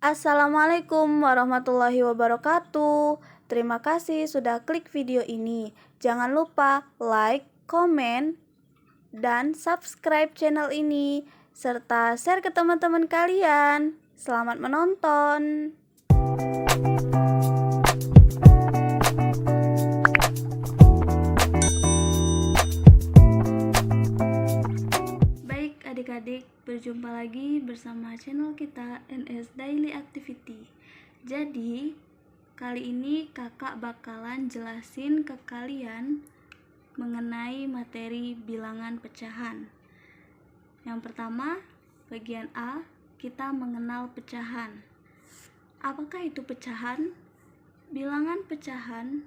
Assalamualaikum warahmatullahi wabarakatuh. Terima kasih sudah klik video ini. Jangan lupa like, komen, dan subscribe channel ini, serta share ke teman-teman kalian. Selamat menonton. Baik adik-adik, berjumpa lagi bersama channel kita NS Daily Activity. Jadi, kali ini kakak bakalan jelasin ke kalian mengenai materi bilangan pecahan. Yang pertama, bagian A, kita mengenal pecahan. Apakah itu pecahan? Bilangan pecahan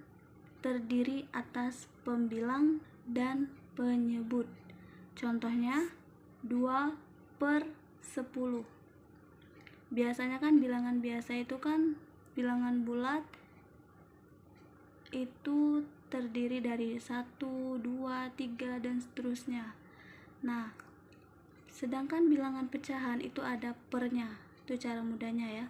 terdiri atas pembilang dan penyebut. Contohnya 2/10. Biasanya kan bilangan biasa itu kan bilangan bulat itu terdiri dari 1, 2, 3 dan seterusnya. Nah, sedangkan bilangan pecahan itu ada pernya. Itu cara mudahnya ya.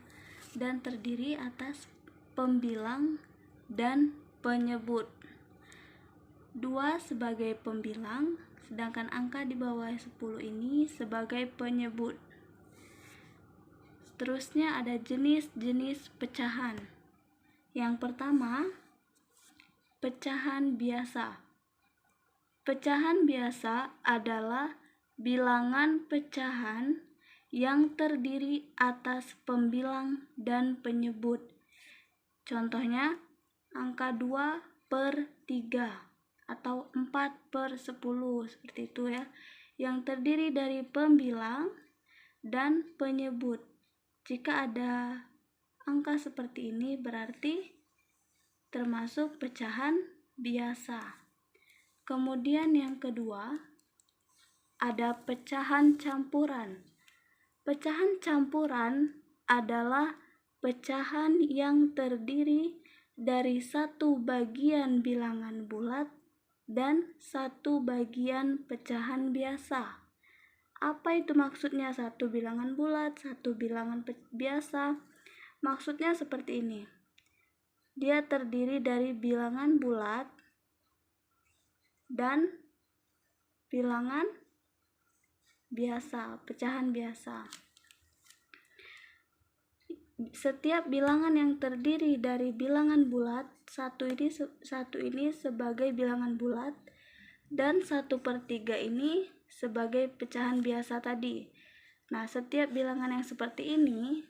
Dan terdiri atas pembilang dan penyebut. 2 sebagai pembilang, sedangkan angka di bawah 10 ini sebagai penyebut. Seterusnya ada jenis-jenis pecahan. Yang pertama, pecahan biasa. Pecahan biasa adalah bilangan pecahan yang terdiri atas pembilang dan penyebut. Contohnya angka 2/3 atau 4/10, seperti itu ya, yang terdiri dari pembilang dan penyebut. Jika ada angka seperti ini berarti termasuk pecahan biasa. Kemudian yang kedua, ada pecahan campuran. Pecahan campuran adalah pecahan yang terdiri dari satu bagian bilangan bulat dan satu bagian pecahan biasa. Apa itu maksudnya satu bilangan bulat, satu bilangan biasa? Maksudnya seperti ini. Dia terdiri dari bilangan bulat dan bilangan biasa, pecahan biasa. Setiap bilangan yang terdiri dari bilangan bulat, satu ini sebagai bilangan bulat dan 1/3 ini sebagai pecahan biasa tadi. Nah, setiap bilangan yang seperti ini,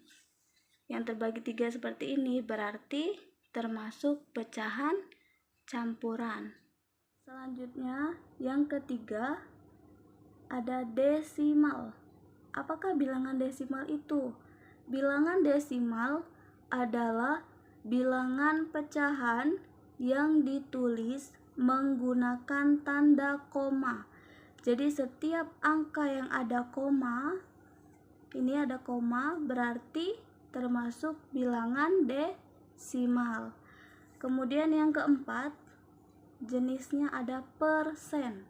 yang terbagi 3 seperti ini, berarti termasuk pecahan campuran. Selanjutnya, yang ketiga, ada desimal. Apakah bilangan desimal itu? Bilangan desimal adalah bilangan pecahan yang ditulis menggunakan tanda koma. Jadi setiap angka yang ada koma, ini ada koma, berarti termasuk bilangan desimal. Kemudian yang keempat, jenisnya ada persen.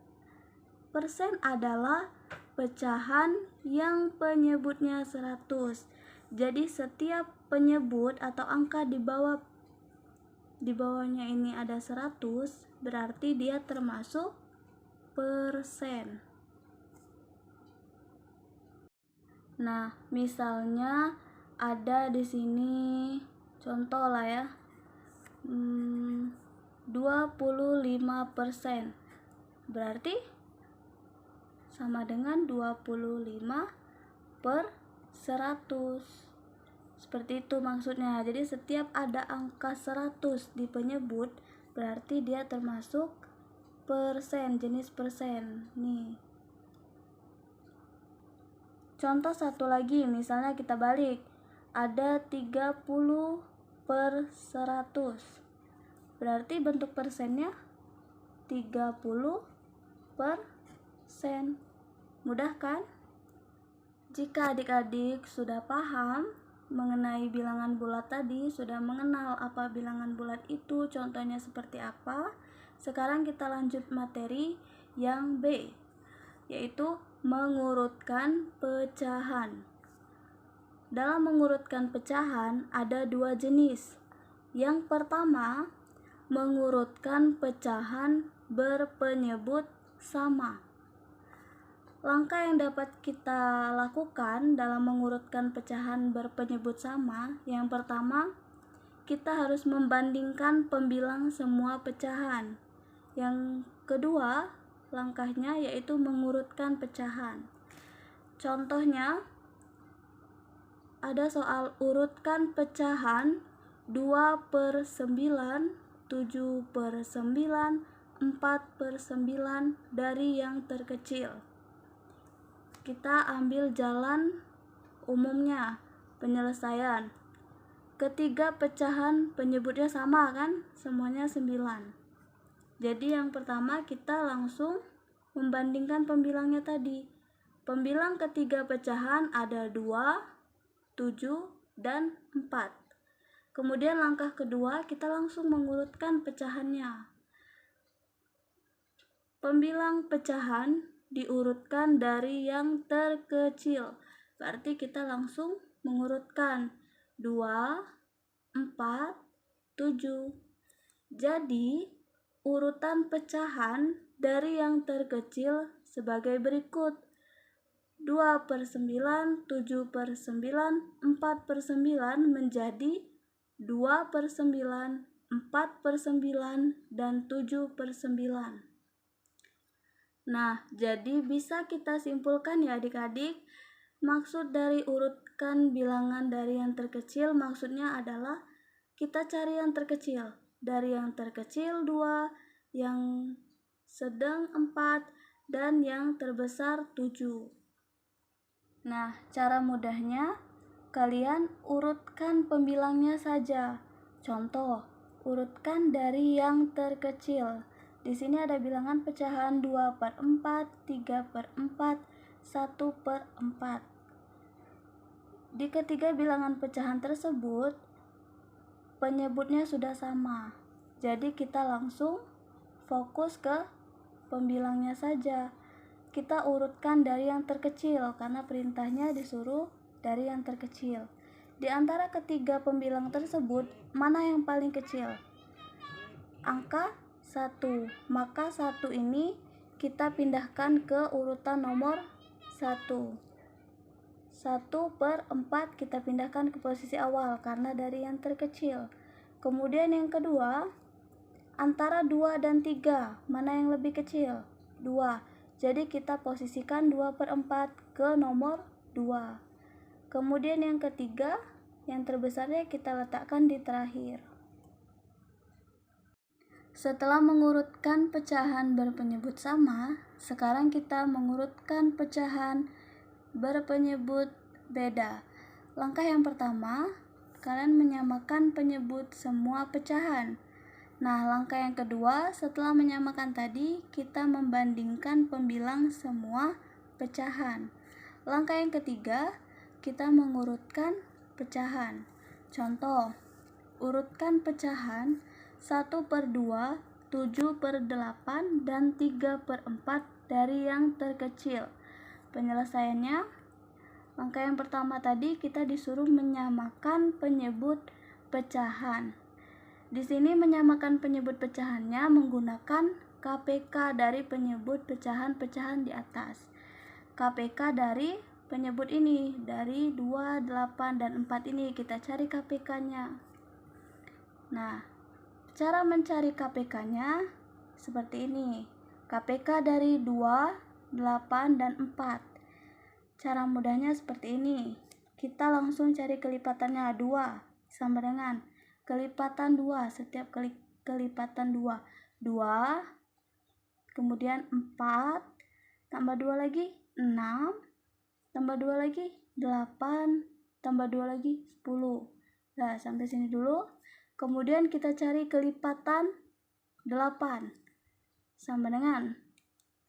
Persen adalah pecahan yang penyebutnya 100. Jadi setiap penyebut atau angka di bawahnya ini ada 100, berarti dia termasuk persen. Nah, misalnya ada di sini contoh lah ya. 25%. Berarti sama dengan 25/100. Seperti itu maksudnya. Jadi setiap ada angka 100 di penyebut, berarti dia termasuk persen, jenis persen. Nih. Contoh satu lagi, misalnya kita balik. Ada 30/100. Berarti bentuk persennya 30%. Mudah kan? Jika adik-adik sudah paham mengenai bilangan bulat tadi, sudah mengenal apa bilangan bulat itu, contohnya seperti apa, sekarang kita lanjut materi yang B, yaitu mengurutkan pecahan. dalam mengurutkan pecahan ada dua jenis. Yang pertama, mengurutkan pecahan berpenyebut sama. Langkah yang dapat kita lakukan dalam mengurutkan pecahan berpenyebut sama, yang pertama, kita harus membandingkan pembilang semua pecahan. Yang kedua, langkahnya yaitu mengurutkan pecahan. Contohnya, ada soal urutkan pecahan 2/9, 7/9, 4/9 dari yang terkecil. Kita ambil jalan umumnya, penyelesaian. Ketiga pecahan penyebutnya sama kan? Semuanya 9. Jadi yang pertama kita langsung membandingkan pembilangnya tadi. Pembilang ketiga pecahan ada 2, 7, dan 4. Kemudian langkah kedua kita langsung mengurutkan pecahannya. Pembilang pecahan diurutkan dari yang terkecil. Berarti kita langsung mengurutkan 2, 4, 7. Jadi urutan pecahan dari yang terkecil sebagai berikut: 2/9, 7/9, 4/9 menjadi 2/9, 4/9, dan 7/9. Nah, jadi bisa kita simpulkan ya adik-adik, maksud dari urutkan bilangan dari yang terkecil maksudnya adalah kita cari yang terkecil. Dari yang terkecil 2, yang sedang 4, dan yang terbesar 7. Nah, cara mudahnya kalian urutkan pembilangnya saja. Contoh, urutkan dari yang terkecil. Di sini ada bilangan pecahan 2/4, 3/4, 1/4. Di ketiga bilangan pecahan tersebut, penyebutnya sudah sama. Jadi kita langsung fokus ke pembilangnya saja. Kita urutkan dari yang terkecil karena perintahnya disuruh dari yang terkecil. Di antara ketiga pembilang tersebut, mana yang paling kecil? Angka 1. Maka 1 ini kita pindahkan ke urutan nomor 1. 1/4 kita pindahkan ke posisi awal karena dari yang terkecil. Kemudian yang kedua, antara 2 dan 3, mana yang lebih kecil? 2. Jadi kita posisikan 2/4 ke nomor 2. Kemudian yang ketiga, yang terbesarnya kita letakkan di terakhir. Setelah mengurutkan pecahan berpenyebut sama, sekarang kita mengurutkan pecahan berpenyebut beda. Langkah yang pertama, kalian menyamakan penyebut semua pecahan. Nah, langkah yang kedua, setelah menyamakan tadi, kita membandingkan pembilang semua pecahan. Langkah yang ketiga, kita mengurutkan pecahan. Contoh, urutkan pecahan 1/2, 7/8, dan 3/4 dari yang terkecil. Penyelesaiannya, langkah yang pertama tadi kita disuruh menyamakan penyebut pecahan. Di sini menyamakan penyebut pecahannya menggunakan KPK dari penyebut pecahan-pecahan di atas. KPK dari penyebut ini, dari 2, 8, dan 4 ini kita cari KPK-nya. Nah, cara mencari KPK-nya seperti ini. KPK dari 2, 8, dan 4. Cara mudahnya seperti ini. Kita langsung cari kelipatannya. 2 sama dengan kelipatan 2. Setiap kelipatan 2. 2, kemudian 4, tambah 2 lagi 6, tambah 2 lagi 8, tambah 2 lagi 10. Nah, sampai sini dulu. Kemudian kita cari kelipatan 8 sama dengan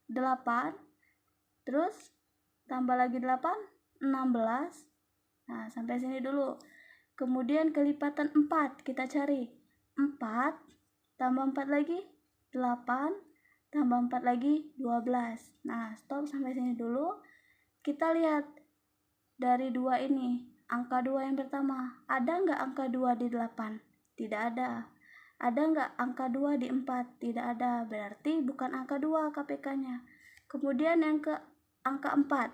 8, terus tambah lagi 8, 16. Nah, sampai sini dulu. Kemudian kelipatan 4 kita cari. 4 tambah 4 lagi 8, tambah 4 lagi 12. Nah, stop sampai sini dulu. Kita lihat dari 2 ini, angka 2 yang pertama. Ada nggak angka 2 di 8? Tidak ada. Ada nggak angka 2 di 4? Tidak ada. Berarti bukan angka 2 KPK-nya. Kemudian yang ke angka 4.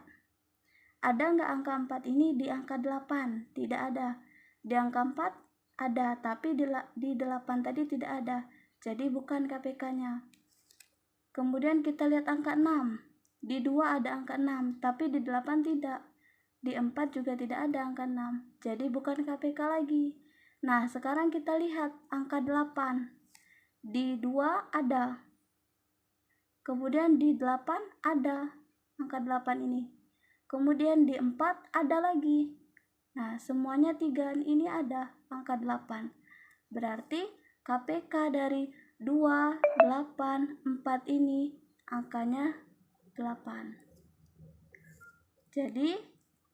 Ada nggak angka 4 ini di angka 8? Tidak ada. Di angka 4 ada, tapi di 8 tadi tidak ada. Jadi bukan KPK-nya. Kemudian kita lihat angka 6. Di 2 ada angka 6, tapi di 8 tidak. Di 4 juga tidak ada angka 6. Jadi bukan KPK lagi. Nah, sekarang kita lihat angka 8. Di 2 ada. Kemudian di 8 ada angka 8 ini. Kemudian di 4 ada lagi. Nah, semuanya 3 ini ada angka 8. Berarti KPK dari 2, 8, 4 ini angkanya 8. Jadi,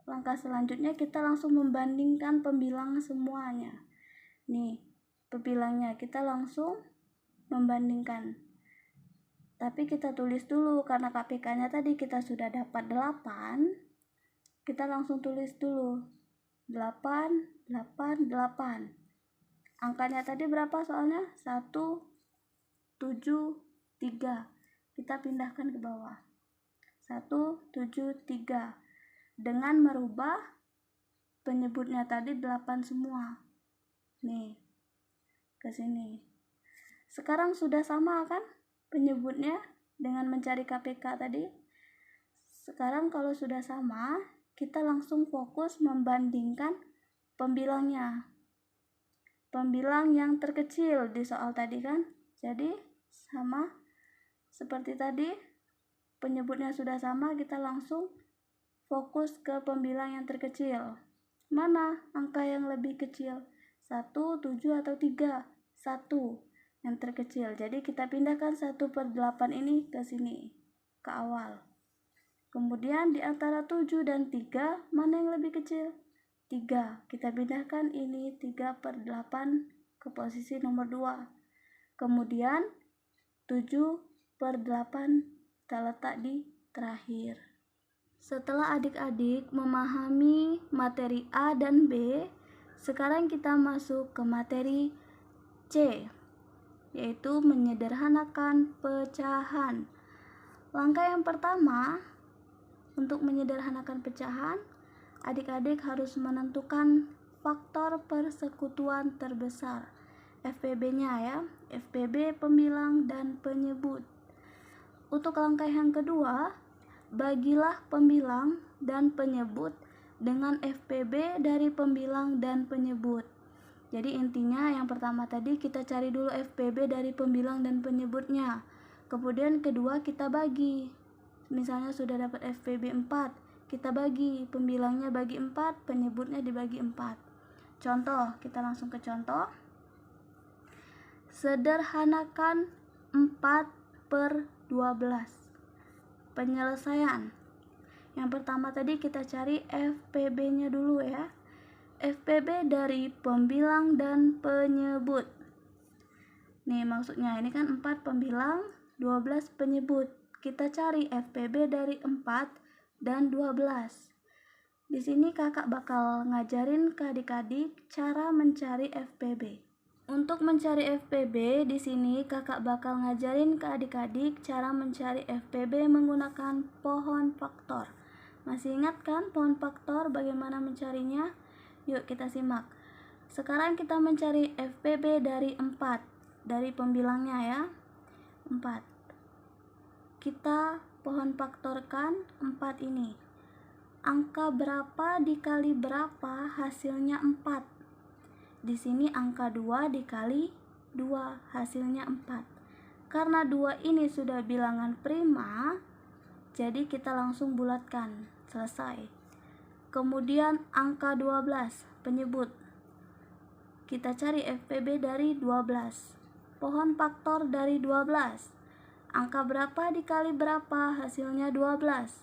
langkah selanjutnya kita langsung membandingkan pembilang semuanya. Nih, pembilangnya kita langsung membandingkan. Tapi kita tulis dulu karena KPK-nya tadi kita sudah dapat 8. Kita langsung tulis dulu. 8, 8, 8. Angkanya tadi berapa soalnya? 1, 7, 3. Kita pindahkan ke bawah. 1, 7, 3. Dengan merubah penyebutnya tadi 8 semua. Nih, ke sini. Sekarang sudah sama kan penyebutnya dengan mencari KPK tadi? Sekarang kalau sudah sama, kita langsung fokus membandingkan pembilangnya. Pembilang yang terkecil di soal tadi kan? Jadi sama seperti tadi, penyebutnya sudah sama, kita langsung fokus ke pembilang yang terkecil. Mana angka yang lebih kecil? 1, 7 atau 3? 1 yang terkecil. Jadi kita pindahkan 1/8 ini ke sini, ke awal. Kemudian di antara 7 dan 3, mana yang lebih kecil? 3. Kita pindahkan ini 3/8 ke posisi nomor 2. Kemudian 7/8 kita letak di terakhir. Setelah adik-adik memahami materi A dan B, sekarang kita masuk ke materi C, yaitu menyederhanakan pecahan. Langkah yang pertama, untuk menyederhanakan pecahan, adik-adik harus menentukan faktor persekutuan terbesar, FPB-nya ya, FPB pembilang dan penyebut. Untuk langkah yang kedua, bagilah pembilang dan penyebut dengan FPB dari pembilang dan penyebut. Jadi intinya yang pertama tadi kita cari dulu FPB dari pembilang dan penyebutnya. Kemudian kedua kita bagi. Misalnya sudah dapat FPB 4, kita bagi, pembilangnya bagi 4, penyebutnya dibagi 4. Contoh, kita langsung ke contoh. Sederhanakan 4/12. Penyelesaian. Yang pertama tadi kita cari FPB-nya dulu ya. FPB dari pembilang dan penyebut. Nih maksudnya ini kan 4 pembilang, 12 penyebut. Kita cari FPB dari 4 dan 12. Di sini kakak bakal ngajarin ke adik-adik cara mencari FPB. Untuk mencari FPB di sini kakak bakal ngajarin ke adik-adik cara mencari FPB menggunakan pohon faktor. Masih ingat kan pohon faktor bagaimana mencarinya? Yuk kita simak. Sekarang kita mencari FPB dari 4, dari pembilangnya ya. 4. Kita pohon faktorkan 4 ini. Angka berapa dikali berapa hasilnya 4? Di sini angka 2 dikali 2 hasilnya 4. Karena 2 ini sudah bilangan prima, jadi kita langsung bulatkan. Selesai. Kemudian angka 12 penyebut. Kita cari FPB dari 12. Pohon faktor dari 12. Angka berapa dikali berapa hasilnya 12?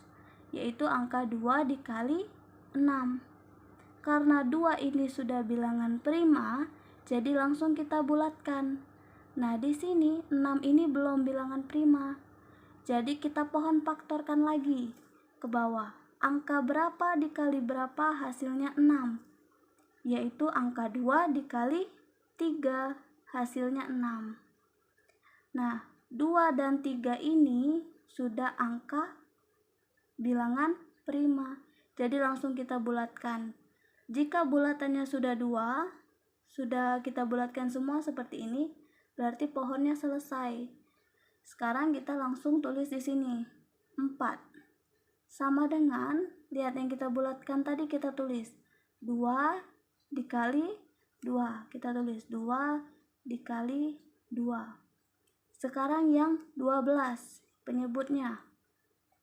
Yaitu angka 2 dikali 6. Karena 2 ini sudah bilangan prima, jadi langsung kita bulatkan. Nah, di sini 6 ini belum bilangan prima. Jadi kita pohon faktorkan lagi ke bawah. Angka berapa dikali berapa hasilnya 6? yaitu angka 2 dikali 3, hasilnya 6. Nah, 2 dan 3 ini sudah angka bilangan prima. Jadi langsung kita bulatkan. Jika bulatannya sudah 2, sudah kita bulatkan semua seperti ini, berarti pohonnya selesai. Sekarang kita langsung tulis di sini 4. Sama dengan, lihat yang kita bulatkan tadi, kita tulis 2 dikali 2. Kita tulis 2 dikali 2. Sekarang yang 12, penyebutnya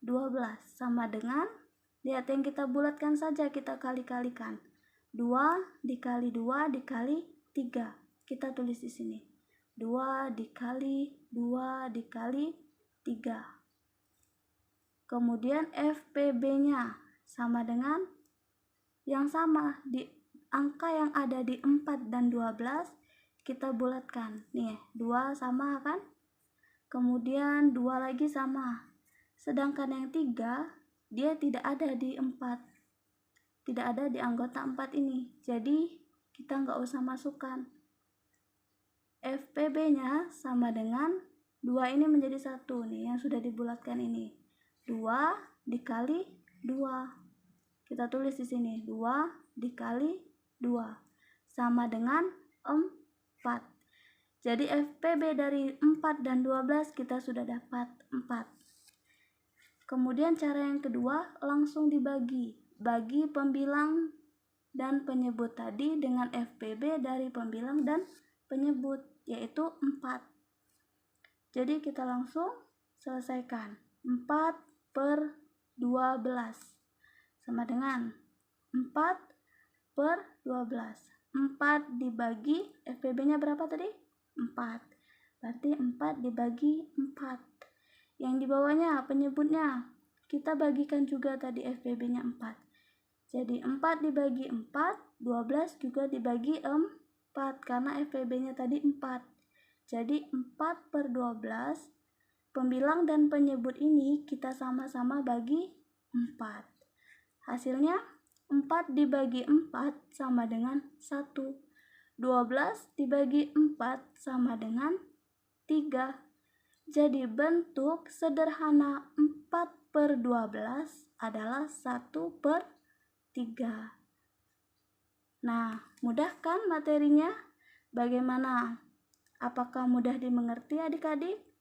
12 sama dengan, lihat yang kita bulatkan saja, kita kali-kalikan. 2 dikali 2 dikali 3. Kita tulis di sini 2 dikali 2 dikali 3. Kemudian FPB-nya sama dengan yang sama, di angka yang ada di 4 dan 12 kita bulatkan. Nih, 2 sama kan? Kemudian 2 lagi sama. Sedangkan yang 3 dia tidak ada di 4. Tidak ada di anggota 4 ini. Jadi kita nggak usah masukkan. FPB-nya sama dengan 2 ini menjadi 1 nih yang sudah dibulatkan ini. 2 dikali 2. Kita tulis di sini 2 dikali 2 sama dengan 4. Jadi FPB dari 4 dan 12 kita sudah dapat 4. Kemudian cara yang kedua, langsung dibagi. Bagi pembilang dan penyebut tadi dengan FPB dari pembilang dan penyebut, yaitu 4. Jadi kita langsung selesaikan. 4 per 12 sama dengan 4 per 12. 4 dibagi, FPB-nya berapa tadi? 4. Berarti 4 dibagi 4. Yang di bawahnya penyebutnya, kita bagikan juga tadi FPB-nya 4. Jadi 4 dibagi 4, 12 juga dibagi 4 karena FPB-nya tadi 4. Jadi 4 per 12, pembilang dan penyebut ini kita sama-sama bagi 4. Hasilnya 4 dibagi 4 sama dengan 1. 12 dibagi 4 sama dengan 3. Jadi bentuk sederhana 4 per 12 adalah 1 per 3. Nah, mudah kan materinya? Bagaimana? Apakah mudah dimengerti adik-adik?